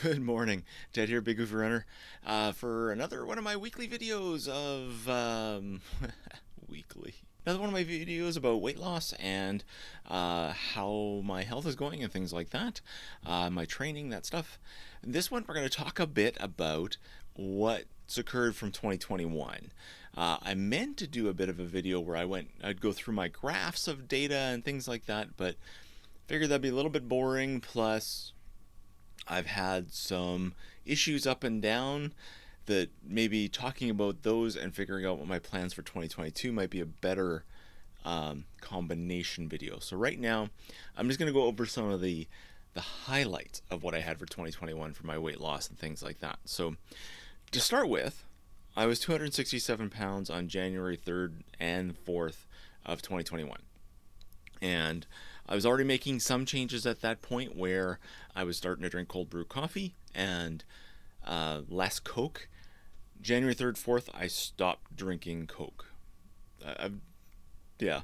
Good morning, Ted here, BigGoofyRunner, for another one of my weekly videos of weekly. Another one of my videos about weight loss and how my health is going and things like that, my training, that stuff. This one, we're going to talk a bit about what's occurred from 2021. I meant to do a bit of a video where I'd go through my graphs of data and things like that, but figured that'd be a little bit boring. Plus, I've had some issues up and down that maybe talking about those and figuring out what my plans for 2022 might be a better combination video. So right now, I'm just going to go over some of the highlights of what I had for 2021 for my weight loss and things like that. So to start with, I was 267 pounds on January 3rd and 4th of 2021. And I was already making some changes at that point where I was starting to drink cold brew coffee and less Coke. January 3rd, 4th, I stopped drinking Coke. Yeah,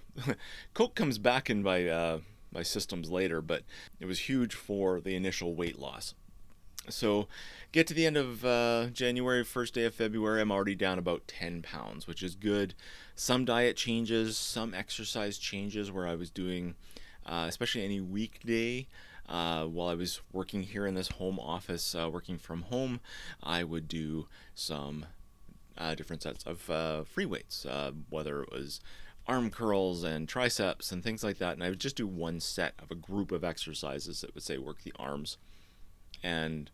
Coke comes back in my systems later, but it was huge for the initial weight loss. So, get to the end of January, first day of February, I'm already down about 10 pounds, which is good. Some diet changes, some exercise changes where I was doing, especially any weekday, while I was working here in this home office, working from home, I would do some different sets of free weights, whether it was arm curls and triceps and things like that. And I would just do one set of a group of exercises that would say work the arms. And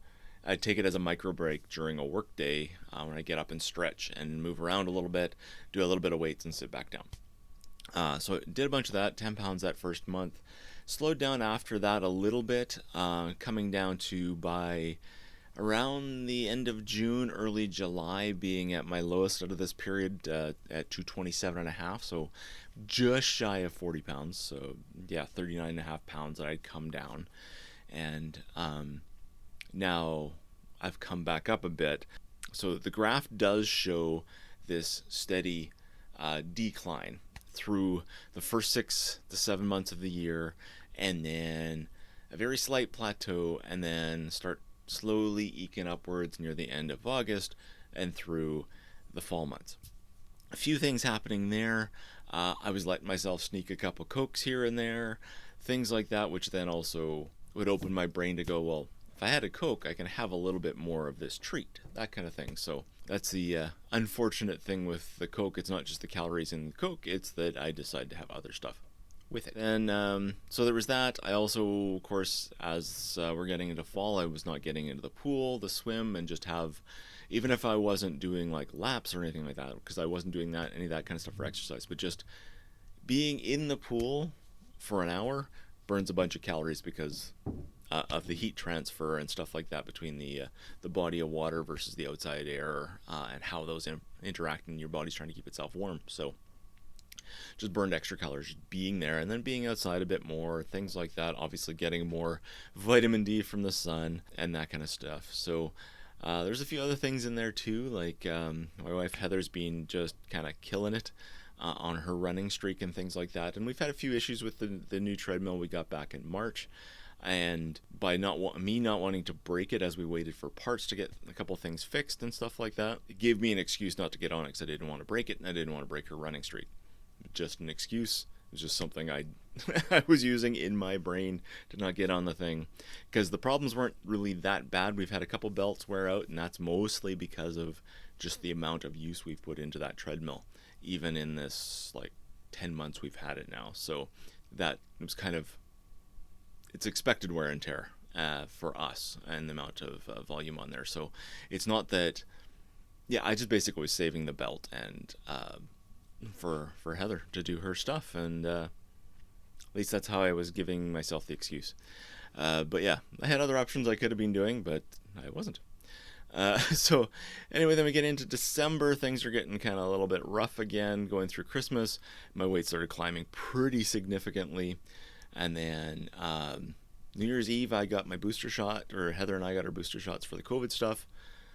I'd take it as a micro break during a work day when I get up and stretch and move around a little bit, do a little bit of weights and sit back down. So I did a bunch of that, 10 pounds that first month. Slowed down after that a little bit, coming down to by around the end of June, early July, being at my lowest out of this period at 227 and a half, so just shy of 40 pounds. So yeah, 39 and a half pounds that I'd come down. And now I've come back up a bit. So the graph does show this steady decline through the first 6 to 7 months of the year, and then a very slight plateau, and then start slowly eking upwards near the end of August and through the fall months. A few things happening there. I was letting myself sneak a couple Cokes here and there, things like that, which then also would open my brain to go, well, if I had a Coke, I can have a little bit more of this treat, that kind of thing. So that's the unfortunate thing with the Coke. It's not just the calories in the Coke, it's that I decide to have other stuff with it. And so there was that. I also, of course, as we're getting into fall, I was not getting into the pool, the swim, and just have, even if I wasn't doing like laps or anything like that, because I wasn't doing that, any of that kind of stuff for exercise, but just being in the pool for an hour burns a bunch of calories because of the heat transfer and stuff like that between the body of water versus the outside air, and how those interact, and your body's trying to keep itself warm. So just burned extra calories being there, and then being outside a bit more, things like that. Obviously getting more vitamin D from the sun and that kind of stuff. So there's a few other things in there too, like my wife Heather's been just kind of killing it on her running streak and things like that. And we've had a few issues with the new treadmill we got back in March. And by me not wanting to break it as we waited for parts to get a couple things fixed and stuff like that, it gave me an excuse not to get on it because I didn't want to break it, and I didn't want to break her running streak. Just an excuse. It was just something I was using in my brain to not get on the thing, because the problems weren't really that bad. We've had a couple belts wear out, and that's mostly because of just the amount of use we've put into that treadmill, even in this like 10 months we've had it now. So that was kind of, it's expected wear and tear for us, and the amount of volume on there. So it's not that, yeah, I just basically was saving the belt and for Heather to do her stuff, and at least that's how I was giving myself the excuse. But yeah, I had other options I could have been doing, but I wasn't. So anyway, then we get into December. Things are getting kind of a little bit rough again. Going through Christmas, my weight started climbing pretty significantly. And then New Year's Eve, I got my booster shot, or Heather and I got our booster shots for the COVID stuff,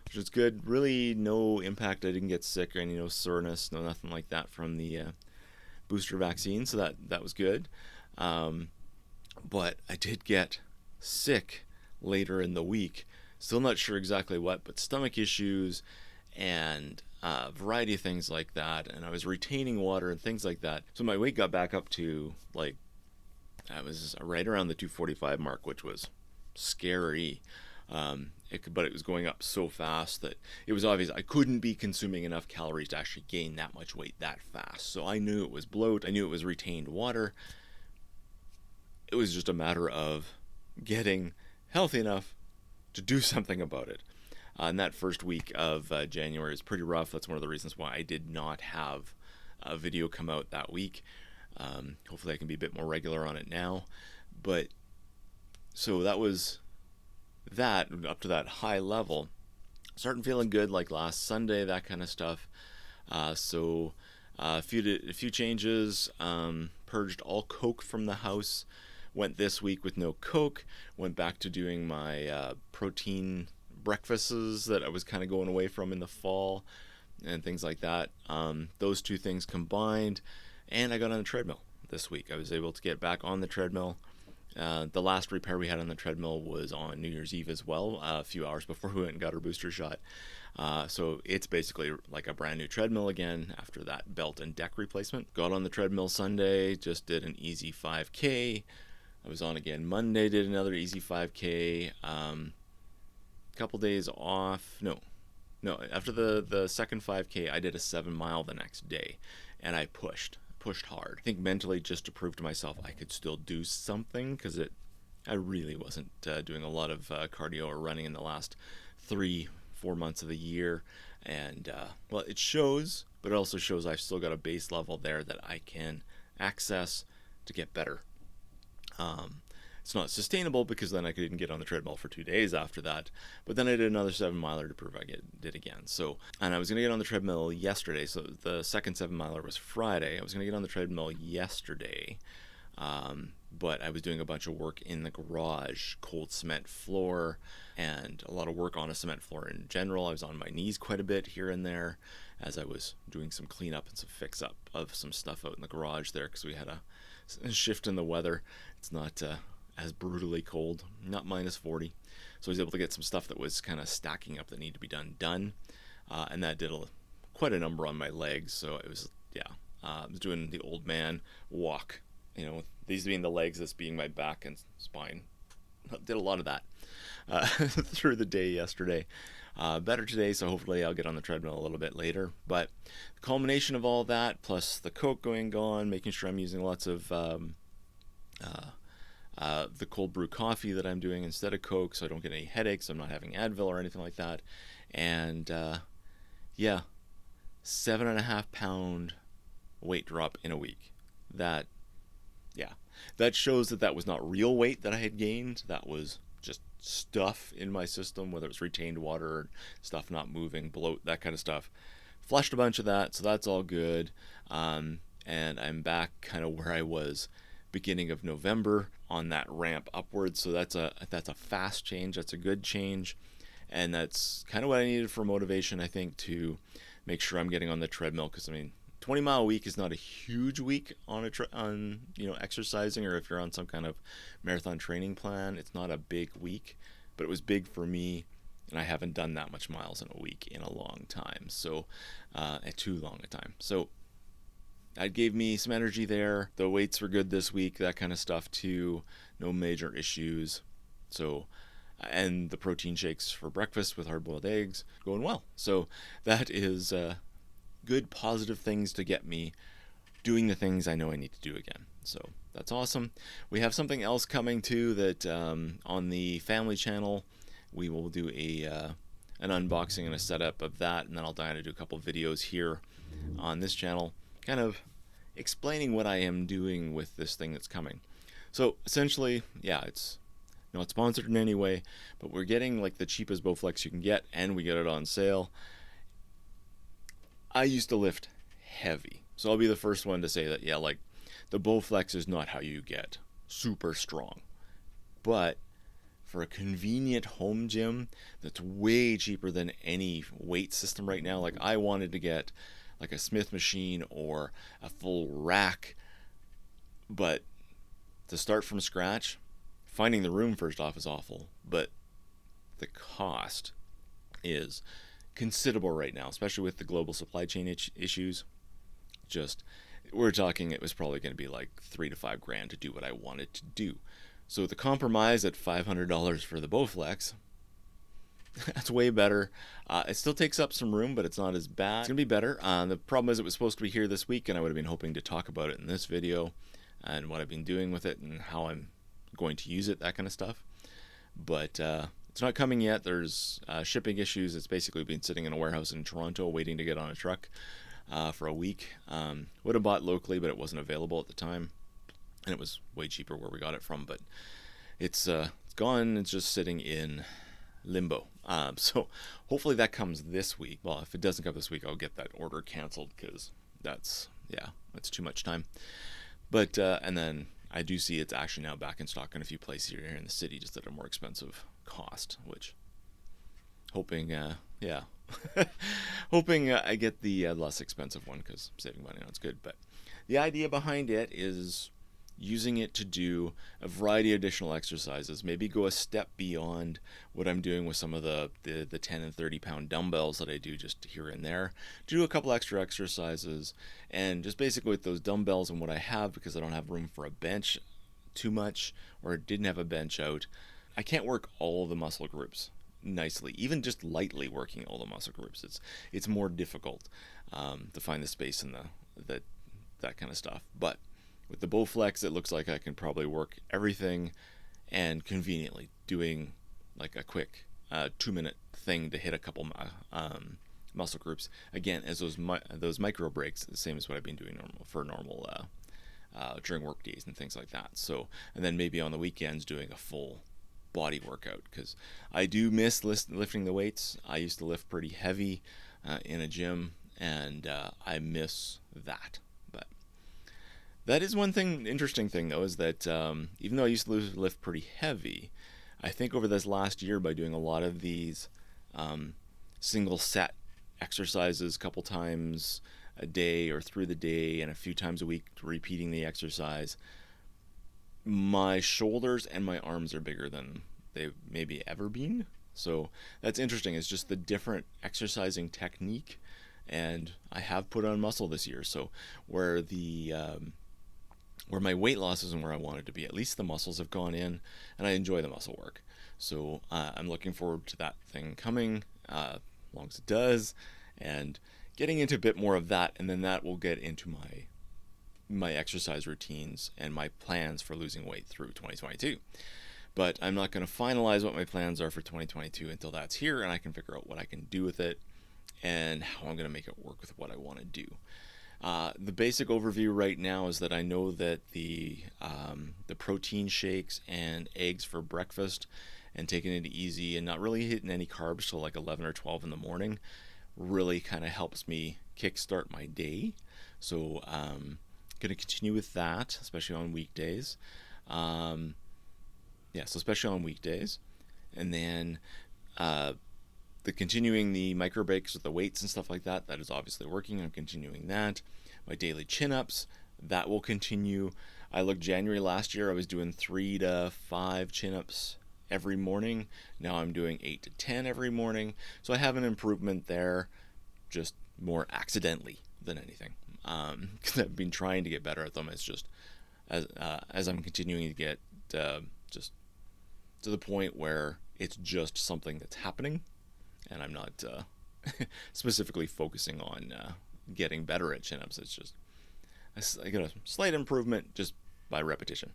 which was good. Really no impact. I didn't get sick or any no soreness, no nothing like that from the booster vaccine. So that was good. But I did get sick later in the week Still not sure exactly what, but stomach issues and a variety of things like that. And I was retaining water and things like that. So my weight got back up to like, I was right around the 245 mark, which was scary. But it was going up so fast that it was obvious I couldn't be consuming enough calories to actually gain that much weight that fast. So I knew it was bloat. I knew it was retained water. It was just a matter of getting healthy enough to do something about it. And that first week of January is pretty rough. That's one of the reasons why I did not have a video come out that week. Hopefully I can be a bit more regular on it now. But so that was that, up to that high level. Starting feeling good like last Sunday, that kind of stuff. So a few changes. Purged all Coke from the house. Went this week with no Coke. Went back to doing my protein breakfasts that I was kind of going away from in the fall and things like that. Those two things combined, and I got on the treadmill this week. I was able to get back on the treadmill. The last repair we had on the treadmill was on New Year's Eve as well, a few hours before we went and got our booster shot. So it's basically like a brand new treadmill again after that belt and deck replacement. Got on the treadmill Sunday, just did an easy 5K. I was on again Monday, did another easy 5K. Couple days off. No. After the second 5K, I did a 7 mile the next day, and I pushed hard. I think mentally just to prove to myself I could still do something, because I really wasn't doing a lot of cardio or running in the last 3-4 months of the year, and well, it shows, but it also shows I've still got a base level there that I can access to get better. It's not sustainable because then I couldn't get on the treadmill for 2 days after that. But then I did another 7 miler to prove I did again. So, and I was going to get on the treadmill yesterday. So the second 7 miler was Friday. I was going to get on the treadmill yesterday. But I was doing a bunch of work in the garage, cold cement floor, and a lot of work on a cement floor in general. I was on my knees quite a bit here and there as I was doing some cleanup and some fix up of some stuff out in the garage there, because we had a shift in the weather. It's not as brutally cold, not minus 40. So I was able to get some stuff that was kind of stacking up that needed to be done. And that did quite a number on my legs. So it was, I was doing the old man walk, with these being the legs, this being my back and spine. Did a lot of that through the day yesterday. Better today, so hopefully I'll get on the treadmill a little bit later. But the culmination of all that, plus the Coke gone, making sure I'm using lots of the cold brew coffee that I'm doing instead of Coke, so I don't get any headaches. I'm not having Advil or anything like that. And 7.5 pound weight drop in a week. That shows that was not real weight that I had gained. That was just stuff in my system, whether it's retained water, stuff not moving, bloat, that kind of stuff. Flushed a bunch of that, so that's all good. And I'm back kind of where I was beginning of November on that ramp upwards. So that's a fast change. That's a good change, and that's kind of what I needed for motivation, I think, to make sure I'm getting on the treadmill. Because 20-mile week is not a huge week on exercising, or if you're on some kind of marathon training plan, it's not a big week. But it was big for me, and I haven't done that much miles in a week in a long time. So too long a time. So that gave me some energy there. The weights were good this week, that kind of stuff too. No major issues. So, and the protein shakes for breakfast with hard-boiled eggs going well. So that is good, positive things to get me doing the things I know I need to do again. So that's awesome. We have something else coming too that on the family channel, we will do an unboxing and a setup of that, and then I'll dive into a couple videos here on this channel, kind of explaining what I am doing with this thing that's coming. So essentially, it's not sponsored in any way, but we're getting like the cheapest Bowflex you can get, and we get it on sale. I used to lift heavy, so I'll be the first one to say that the Bowflex is not how you get super strong, but for a convenient home gym that's way cheaper than any weight system right now, like I wanted to get like a Smith machine or a full rack, but to start from scratch, finding the room first off is awful, but the cost is considerable right now, especially with the global supply chain issues. Just, we're talking, it was probably going to be like $3 to $5 to do what I wanted to do. So the compromise at $500 for the Bowflex, that's way better. It still takes up some room, but it's not as bad. It's going to be better. The problem is it was supposed to be here this week, and I would have been hoping to talk about it in this video and what I've been doing with it and how I'm going to use it, that kind of stuff. But it's not coming yet. There's shipping issues. It's basically been sitting in a warehouse in Toronto waiting to get on a truck for a week. Would have bought locally, but it wasn't available at the time. And it was way cheaper where we got it from. But it's gone. It's just sitting in limbo. So hopefully that comes this week. Well, if it doesn't come this week, I'll get that order canceled because that's too much time. But and then I do see it's actually now back in stock in a few places here in the city, just at a more expensive cost, which hoping hoping I get the less expensive one, because saving money on it's good. But the idea behind it is using it to do a variety of additional exercises, maybe go a step beyond what I'm doing with some of the 10 and 30 pound dumbbells that I do just here and there, do a couple extra exercises, and just basically with those dumbbells and what I have, because I don't have room for a bench too much, or didn't have a bench out, I can't work all the muscle groups nicely, even just lightly working all the muscle groups. It's more difficult to find the space in that kind of stuff. But with the Bowflex, it looks like I can probably work everything, and conveniently doing like a quick 2-minute thing to hit a couple muscle groups. Again, as those micro breaks, the same as what I've been doing normal during work days and things like that. So, and then maybe on the weekends doing a full body workout, because I do miss lifting the weights. I used to lift pretty heavy in a gym, and I miss that. But that is one thing, interesting thing though, is that even though I used to lift pretty heavy, I think over this last year, by doing a lot of these single set exercises a couple times a day or through the day and a few times a week, repeating the exercise, my shoulders and my arms are bigger than they've maybe ever been. So that's interesting. It's just the different exercising technique, and I have put on muscle this year. So where my weight loss isn't where I wanted to be, at least the muscles have gone in, and I enjoy the muscle work. So I'm looking forward to that thing coming, as long as it does, and getting into a bit more of that, and then that will get into my exercise routines and my plans for losing weight through 2022. But I'm not going to finalize what my plans are for 2022 until that's here and I can figure out what I can do with it and how I'm going to make it work with what I want to do. The basic overview right now is that I know that the protein shakes and eggs for breakfast and taking it easy and not really hitting any carbs till like 11 or 12 in the morning really kind of helps me kickstart my day. So going to continue with that, especially on weekdays. So especially on weekdays. And then continuing the micro breaks with the weights and stuff like that, that is obviously working. I'm continuing that. My daily chin-ups, that will continue. I looked January last year, I was doing 3 to 5 chin-ups every morning. Now I'm doing 8 to 10 every morning. So I have an improvement there, just more accidentally than anything. Because I've been trying to get better at them. It's just as I'm continuing to get just to the point where it's just something that's happening, and I'm not specifically focusing on getting better at chin-ups. It's just I get a slight improvement just by repetition.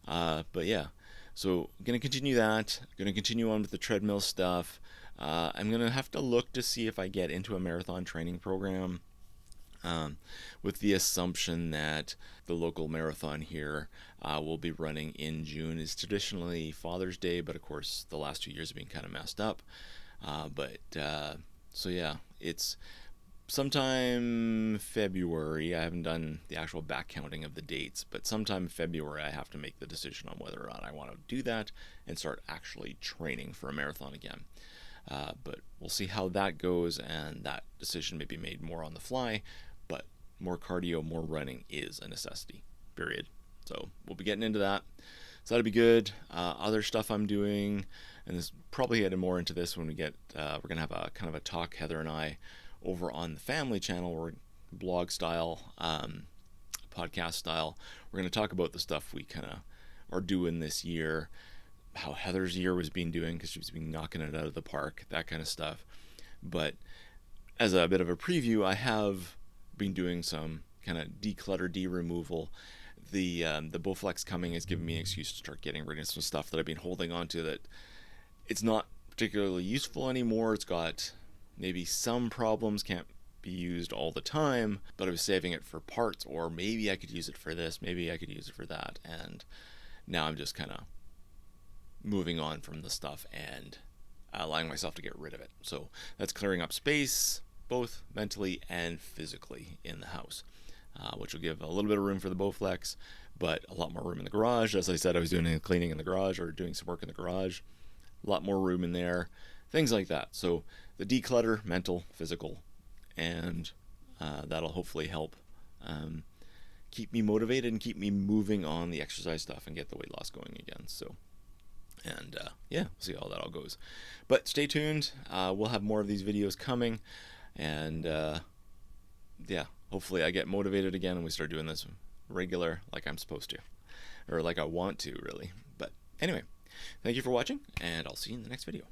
But yeah, so I'm going to continue that. I'm going to continue on with the treadmill stuff. I'm going to have to look to see if I get into a marathon training program, with the assumption that the local marathon here will be running in June. It's traditionally Father's Day, but of course the last 2 years have been kind of messed up. So yeah, it's sometime February. I haven't done the actual back counting of the dates, but sometime February I have to make the decision on whether or not I want to do that and start actually training for a marathon again. But we'll see how that goes, and that decision may be made more on the fly, but more cardio, more running is a necessity, period. So we'll be getting into that. So that'll be good. Other stuff I'm doing, and this probably headed more into this when we get, we're going to have a kind of a talk, Heather and I, over on the family channel, or blog style, podcast style. We're going to talk about the stuff we kind of are doing this year, how Heather's year was doing, because she's been knocking it out of the park, that kind of stuff. But as a bit of a preview, I have been doing some kind of declutter, de-removal. The Bowflex coming has given me an excuse to start getting rid of some stuff that I've been holding on to that it's not particularly useful anymore. It's got maybe some problems, can't be used all the time, but I was saving it for parts, or maybe I could use it for this, maybe I could use it for that, and now I'm just kind of moving on from the stuff and allowing myself to get rid of it. So that's clearing up space, both mentally and physically in the house, which will give a little bit of room for the Bowflex, but a lot more room in the garage. As I said, I was doing a cleaning in the garage, or doing some work in the garage, a lot more room in there, things like that. So the declutter, mental, physical, and that'll hopefully help keep me motivated and keep me moving on the exercise stuff and get the weight loss going again. So, and yeah, we'll see how that all goes. But stay tuned. We'll have more of these videos coming, and yeah, hopefully I get motivated again and we start doing this regular, like I'm supposed to, or like I want to, really. But anyway, thank you for watching, and I'll see you in the next video.